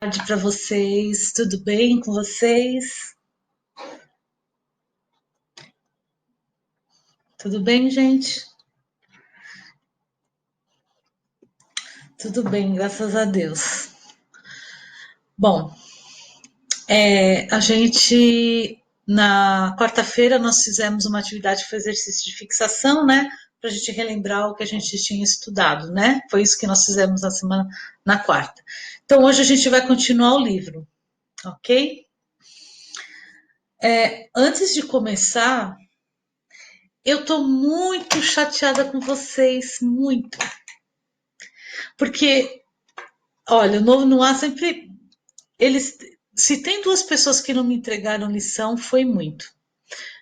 Tarde para vocês, tudo bem com vocês? Tudo bem, gente? Tudo bem, graças a Deus. Bom, a gente na quarta-feira nós fizemos uma atividade que foi exercício de fixação, né? Para a gente relembrar o que a gente tinha estudado, né? Foi isso que nós fizemos na quarta. Então hoje a gente vai continuar o livro, ok? Antes de começar, eu tô muito chateada com vocês, muito. Porque, olha, o Novo Noir sempre. Eles. Se tem duas pessoas que não me entregaram lição, foi muito.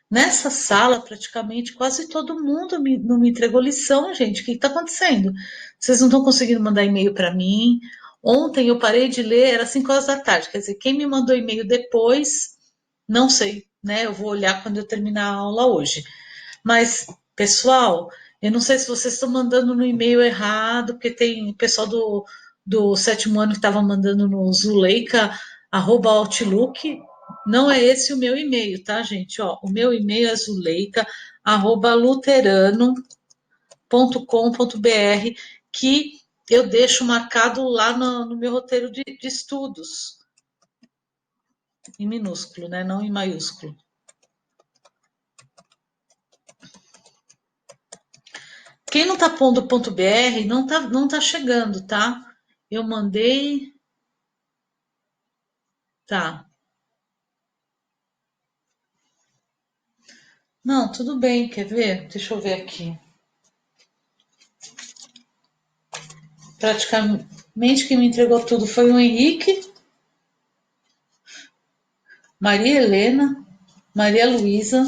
Nessa sala, praticamente, quase todo mundo não me entregou lição, gente. O que está acontecendo? Vocês não estão conseguindo mandar e-mail para mim. Ontem eu parei de ler, era 5 horas da tarde. Quer dizer, quem me mandou e-mail depois, não sei, né? Eu vou olhar quando eu terminar a aula hoje. Mas, pessoal, eu não sei se vocês estão mandando no e-mail errado, porque tem o pessoal do sétimo ano que estava mandando no zuleika@outlook. Não é esse o meu e-mail, tá, gente? Ó, o meu e-mail é zuleika@luterano.com.br, que eu deixo marcado lá no meu roteiro de estudos, em minúsculo, né? Não em maiúsculo. Quem não tá pondo ponto .br não tá chegando, tá? Eu mandei. Tá. Não, tudo bem, quer ver? Deixa eu ver aqui. Praticamente quem me entregou tudo foi o Henrique, Maria Helena, Maria Luísa,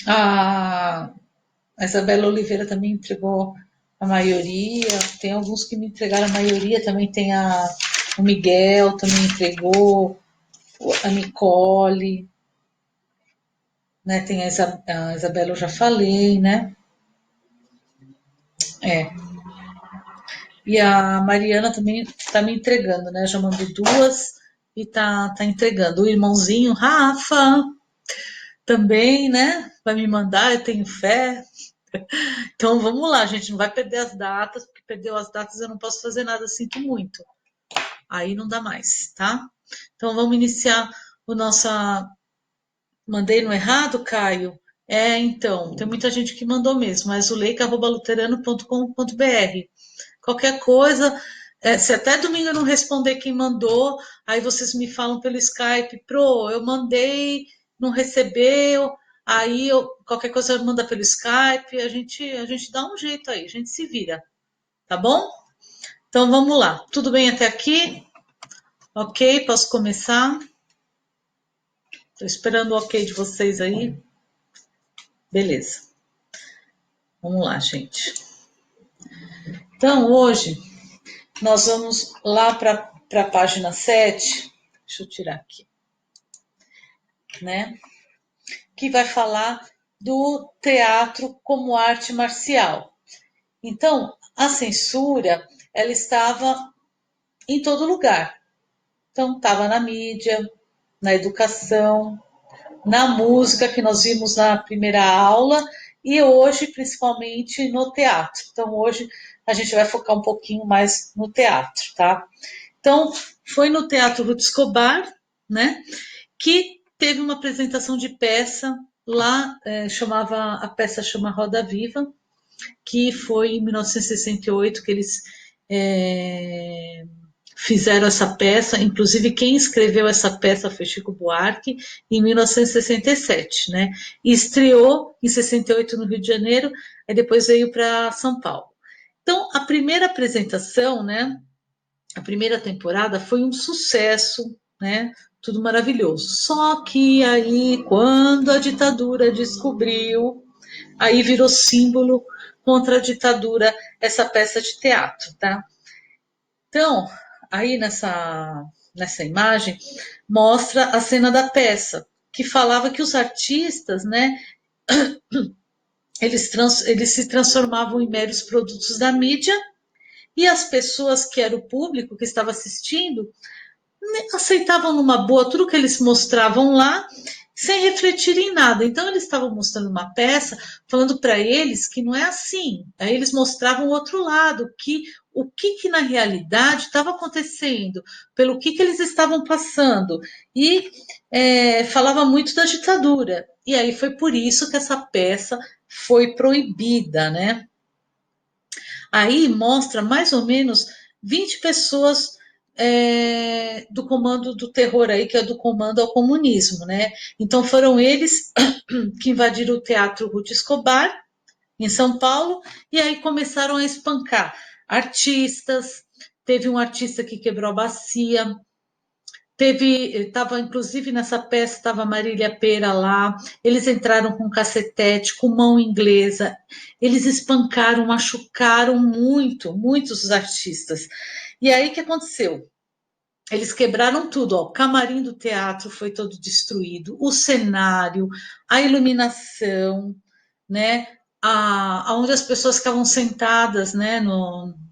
a Isabela Oliveira também entregou a maioria. Tem alguns que me entregaram a maioria, também tem o Miguel também entregou, a Nicole, né? Tem a Isabela, eu já falei, né? É. E a Mariana também está me entregando, né? Já mandou duas e tá entregando. O irmãozinho, Rafa, também, né? Vai me mandar, eu tenho fé. Então vamos lá, gente. Não vai perder as datas, porque perdeu as datas eu não posso fazer nada, sinto muito. Aí não dá mais, tá? Então vamos iniciar o nosso. Mandei no errado, Caio? Então, tem muita gente que mandou mesmo, mas o leica.luterano.com.br. Qualquer coisa, se até domingo eu não responder quem mandou, aí vocês me falam pelo Skype, eu mandei, não recebeu, aí qualquer coisa manda pelo Skype, a gente dá um jeito aí, a gente se vira, tá bom? Então vamos lá, tudo bem até aqui? Ok, posso começar? Estou esperando o ok de vocês aí. Beleza, vamos lá, gente. Então hoje nós vamos lá para a página 7. Deixa eu tirar aqui, né? Que vai falar do teatro como arte marcial. Então, a censura, ela estava em todo lugar. Então, estava na mídia, na educação, na música, que nós vimos na primeira aula, e hoje, principalmente, no teatro. Então, hoje, a gente vai focar um pouquinho mais no teatro, tá? Então, foi no Teatro Ruth Escobar, né? Que teve uma apresentação de peça lá, a peça chama Roda Viva, que foi em 1968 que eles é, fizeram essa peça. Inclusive quem escreveu essa peça foi Chico Buarque, em 1967, né? E estreou em 68 no Rio de Janeiro, e depois veio para São Paulo. Então a primeira apresentação, né? A primeira temporada foi um sucesso, né? Tudo maravilhoso. Só que aí, quando a ditadura descobriu, aí virou símbolo contra a ditadura essa peça de teatro, tá? Então, aí nessa imagem mostra a cena da peça, que falava que os artistas, né, eles se transformavam em meros produtos da mídia E as pessoas que era o público que estava assistindo aceitavam numa boa tudo que eles mostravam lá, sem refletir em nada. Então eles estavam mostrando uma peça, falando para eles que não é assim. Aí eles mostravam o outro lado, que o que na realidade estava acontecendo, pelo que eles estavam passando. E falava muito da ditadura. E aí foi por isso que essa peça foi proibida, né? Aí mostra mais ou menos 20 pessoas do comando do terror aí, que é do comando ao comunismo, né? Então foram eles que invadiram o Teatro Ruth Escobar, em São Paulo, e aí começaram a espancar artistas. Teve um artista que quebrou a bacia, estava inclusive nessa peça, estava Marília Pêra lá, eles entraram com cacetete, com mão inglesa, eles espancaram, machucaram muito, muitos artistas. E aí o que aconteceu? Eles quebraram tudo, ó. O camarim do teatro foi todo destruído, o cenário, a iluminação, né? Onde as pessoas ficavam sentadas, né?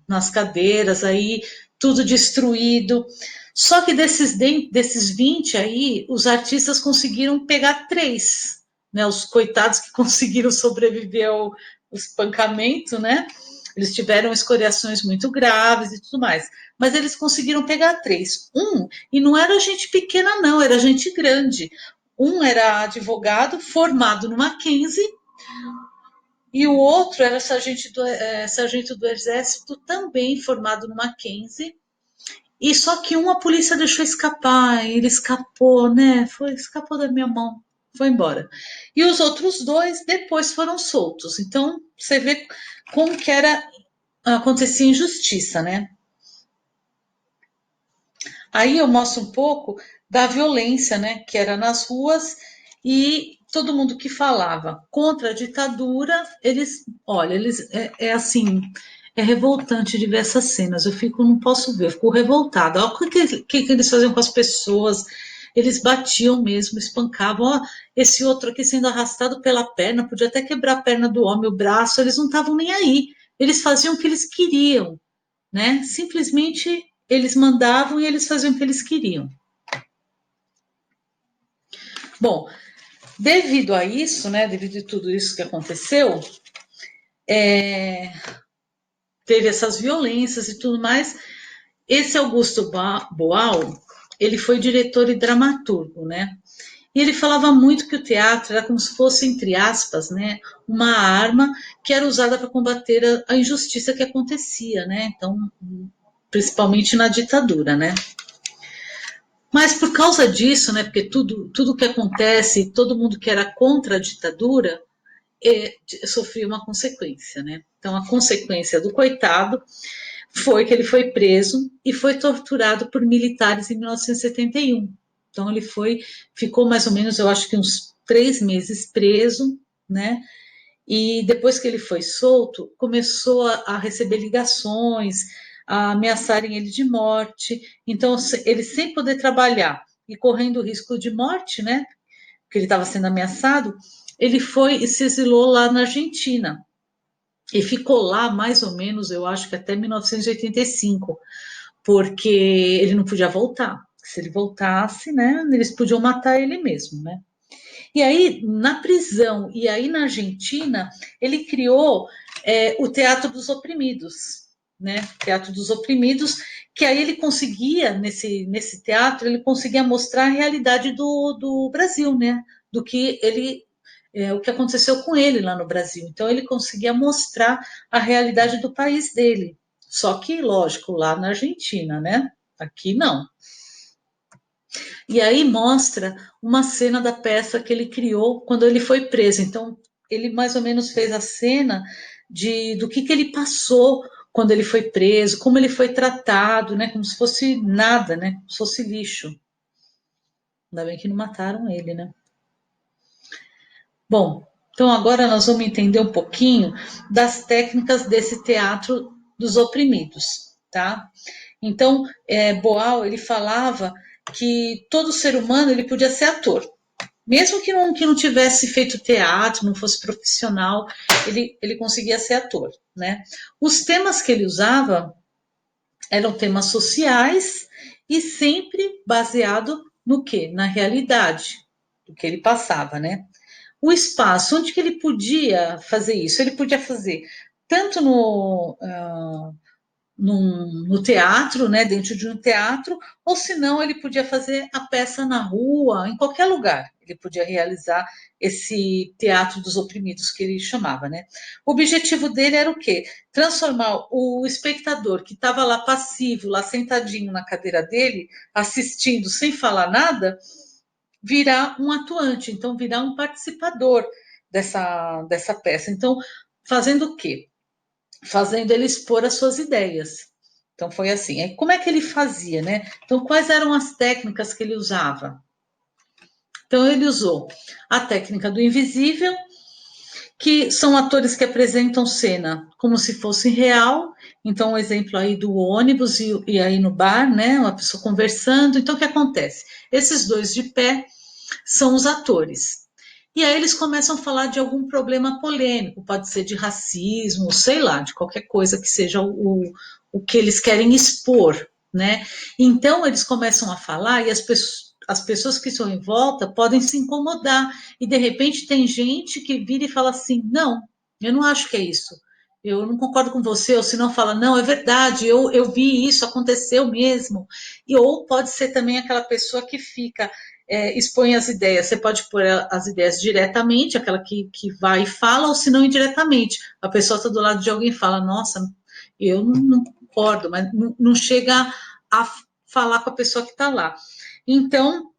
Nas cadeiras, aí tudo destruído. Só que desses 20 aí, os artistas conseguiram pegar 3, né? Os coitados que conseguiram sobreviver ao espancamento, né? Eles tiveram escoriações muito graves e tudo mais. Mas eles conseguiram pegar 3. E não era gente pequena, não, era gente grande. Um era advogado formado no Mackenzie e o outro era sargento do Exército, também formado no Mackenzie. E só que a polícia deixou escapar, ele escapou, né? Escapou da minha mão, foi embora. E os outros 2 depois foram soltos. Então você vê como que acontecia injustiça, né? Aí eu mostro um pouco da violência, né, que era nas ruas e todo mundo que falava contra a ditadura, é assim, é revoltante de ver essas cenas. Não posso ver, eu fico revoltada. Olha o que eles faziam com as pessoas. Eles batiam mesmo, espancavam. Ó, esse outro aqui sendo arrastado pela perna, podia até quebrar a perna do homem, o braço. Eles não estavam nem aí. Eles faziam o que eles queriam, né? Simplesmente eles mandavam e eles faziam o que eles queriam. Bom, devido a isso, né, devido a tudo isso que aconteceu, teve essas violências e tudo mais. Esse Augusto Boal, ele foi diretor e dramaturgo, né? E ele falava muito que o teatro era como se fosse, entre aspas, né, uma arma que era usada para combater a injustiça que acontecia, né? Então, principalmente na ditadura, né? Mas por causa disso, né, porque tudo que acontece, todo mundo que era contra a ditadura, sofria uma consequência. Né? Então, a consequência do coitado foi que ele foi preso e foi torturado por militares em 1971. Então, ficou mais ou menos, eu acho que uns 3 meses preso, né? E depois que ele foi solto, começou a receber ligações, a ameaçarem ele de morte. Então, ele sem poder trabalhar e correndo o risco de morte, né? Porque ele estava sendo ameaçado, ele foi e se exilou lá na Argentina. E ficou lá mais ou menos, eu acho que até 1985, porque ele não podia voltar. Se ele voltasse, né, eles podiam matar ele mesmo, né? E aí, na prisão e aí na Argentina, ele criou o Teatro dos Oprimidos, né? Teatro dos Oprimidos, que aí ele conseguia, nesse teatro, ele conseguia mostrar a realidade do Brasil, né? Do que o que aconteceu com ele lá no Brasil. Então, ele conseguia mostrar a realidade do país dele. Só que, lógico, lá na Argentina, né? Aqui não. E aí mostra uma cena da peça que ele criou quando ele foi preso. Então, ele mais ou menos fez a cena do que ele passou quando ele foi preso, como ele foi tratado, né? Como se fosse nada, né? Como se fosse lixo. Ainda bem que não mataram ele, né? Bom, então agora nós vamos entender um pouquinho das técnicas desse teatro dos oprimidos, tá? Então, Boal, ele falava que todo ser humano ele podia ser ator. Mesmo que não tivesse feito teatro, não fosse profissional, ele conseguia ser ator, né? Os temas que ele usava Eram temas sociais e sempre baseado no quê? Na realidade do que ele passava, né? O espaço, onde que ele podia fazer isso? Ele podia fazer tanto no teatro, né, dentro de um teatro, ou se não, ele podia fazer a peça na rua, em qualquer lugar. Ele podia realizar esse teatro dos oprimidos que ele chamava, né? O objetivo dele era o quê? Transformar o espectador que estava lá passivo, lá sentadinho na cadeira dele, assistindo sem falar nada, virar um atuante, então virar um participador dessa peça. Então, fazendo o quê? Fazendo ele expor as suas ideias. Então foi assim. Aí, como é que ele fazia, né? Então, quais eram as técnicas que ele usava? Então, ele usou a técnica do invisível, que são atores que apresentam cena como se fosse real. Então, um exemplo aí do ônibus e aí no bar, né? Uma pessoa conversando. Então, o que acontece? Esses dois de pé são os atores. E aí eles começam a falar de algum problema polêmico, pode ser de racismo, sei lá, de qualquer coisa que seja o que eles querem expor, né? Então eles começam a falar e as pessoas que estão em volta podem se incomodar. E de repente tem gente que vira e fala assim: não, eu não acho que é isso. Eu não concordo com você, ou se não fala, não, é verdade, eu vi isso, aconteceu mesmo. E ou pode ser também aquela pessoa que fica expõe as ideias. Você pode pôr as ideias diretamente, aquela que vai e fala, ou se não indiretamente. A pessoa está do lado de alguém e fala, nossa, eu não concordo, mas não chega a falar com a pessoa que está lá. Então,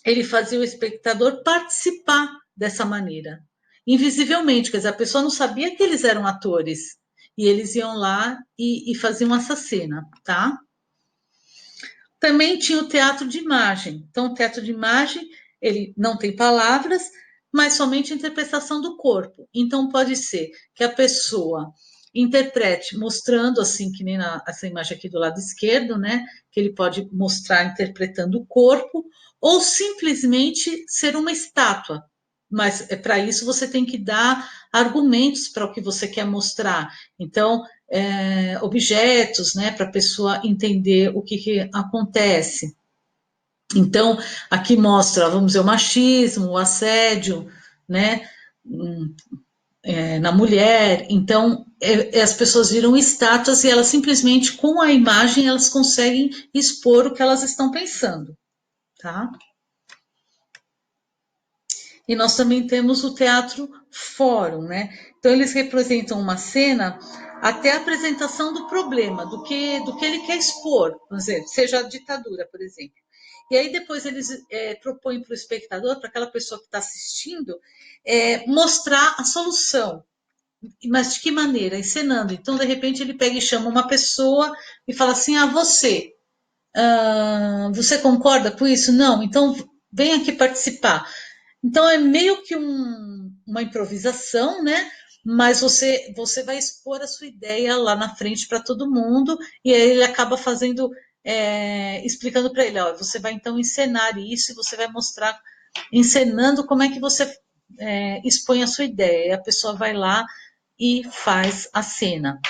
ele fazia o espectador participar dessa maneira, invisivelmente, quer dizer, a pessoa não sabia que eles eram atores, e eles iam lá e faziam essa cena, tá? Também tinha o teatro de imagem. Então, o teatro de imagem, ele não tem palavras, mas somente a interpretação do corpo. Então, pode ser que a pessoa interprete mostrando, assim, que nem essa imagem aqui do lado esquerdo, né? Que ele pode mostrar interpretando o corpo, ou simplesmente ser uma estátua. Mas para isso você tem que dar argumentos para o que você quer mostrar. Então, objetos, né, para a pessoa entender o que acontece. Então, aqui mostra, vamos dizer, o machismo, o assédio, né, na mulher. Então, as pessoas viram estátuas e elas simplesmente, com a imagem, elas conseguem expor o que elas estão pensando, tá? E nós também temos o teatro fórum, né? Então eles representam uma cena até a apresentação do problema, do que ele quer expor, vamos dizer, seja a ditadura, por exemplo. E aí depois eles propõem para o espectador, para aquela pessoa que está assistindo, mostrar a solução. Mas de que maneira? Encenando. Então, de repente, ele pega e chama uma pessoa e fala assim: ah, você concorda com isso? Não, então vem aqui participar. Então é meio que uma improvisação, né? Mas você vai expor a sua ideia lá na frente para todo mundo, e aí ele acaba fazendo, explicando para ele, ó, você vai então encenar isso e você vai mostrar, encenando como é que você expõe a sua ideia. E a pessoa vai lá e faz a cena.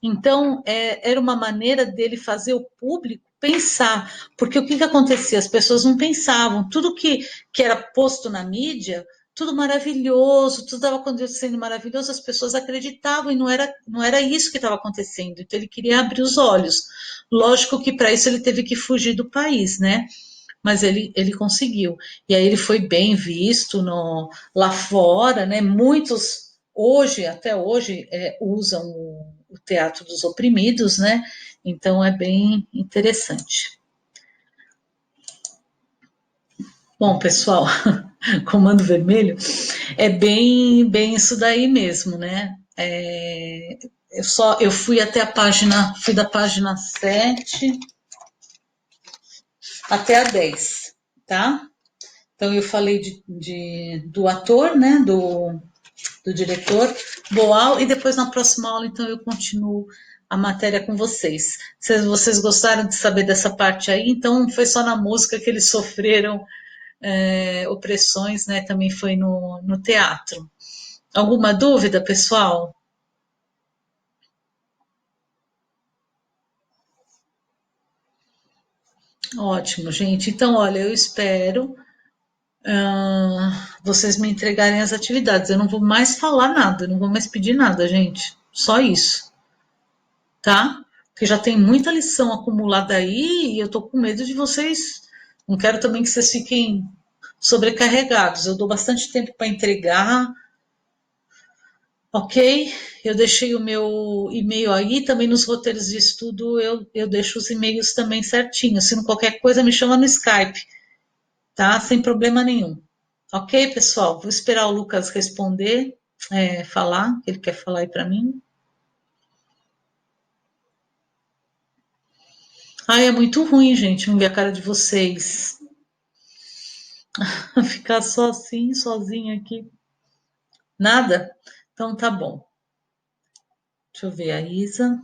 Então, era uma maneira dele fazer o público pensar, porque o que acontecia? As pessoas não pensavam, tudo que era posto na mídia, tudo maravilhoso, tudo estava acontecendo maravilhoso, as pessoas acreditavam e não era isso que estava acontecendo. Então, ele queria abrir os olhos. Lógico que para isso ele teve que fugir do país, né? Mas ele conseguiu. E aí ele foi bem visto lá fora, né? Muitos, hoje, até hoje, usam o teatro dos oprimidos, né? Então é bem interessante. Bom, pessoal, Comando Vermelho é bem isso daí mesmo, né? Eu fui até fui da página 7 até a 10, tá? Então eu falei do ator, né? Do diretor Boal, e depois na próxima aula, então, eu continuo a matéria com vocês. Se vocês gostaram de saber dessa parte aí, então foi só na música que eles sofreram opressões, né? Também foi no teatro. Alguma dúvida, pessoal? Ótimo, gente. Então, olha, eu espero vocês me entregarem as atividades. Eu não vou mais falar nada, eu não vou mais pedir nada, gente. Só isso, tá? Porque já tem muita lição acumulada aí e eu tô com medo de vocês. Não quero também que vocês fiquem sobrecarregados. Eu dou bastante tempo para entregar, ok? Eu deixei o meu e-mail aí, também nos roteiros de estudo eu deixo os e-mails também certinhos. Se não qualquer coisa, me chama no Skype, tá? Sem problema nenhum. Ok, pessoal? Vou esperar o Lucas responder, falar, que ele quer falar aí para mim. Ai, é muito ruim, gente, não ver a cara de vocês. Ficar só assim, sozinha aqui. Nada? Então tá bom. Deixa eu ver a Isa.